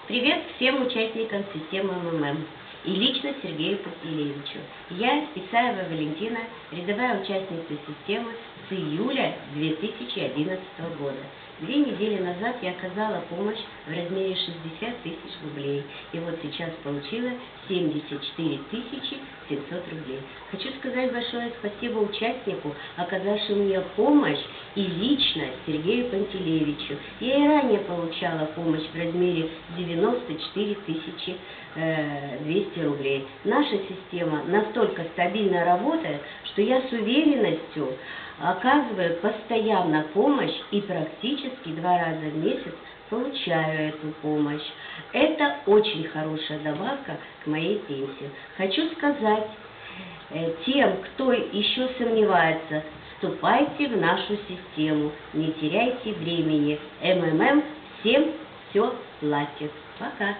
Привет всем участникам системы МММ и лично Сергею Пантелеевичу. Я Списаева Валентина, рядовая участница системы с июля 2011 года. 2 недели назад я оказала помощь в размере 60 тысяч рублей. И вот сейчас получила 74 700 рублей. Хочу сказать большое спасибо участнику, оказавшему мне помощь, и лично Сергею Пантелеевичу. Я и ранее получала помощь в размере 94 200 рублей. Наша система настолько стабильно работает, что я с уверенностью оказываю постоянно помощь и практически 2 раза в месяц получаю эту помощь. Это очень хорошая добавка к моей пенсии. Хочу сказать тем, кто еще сомневается, вступайте в нашу систему, не теряйте времени. МММ всем все платит. Пока!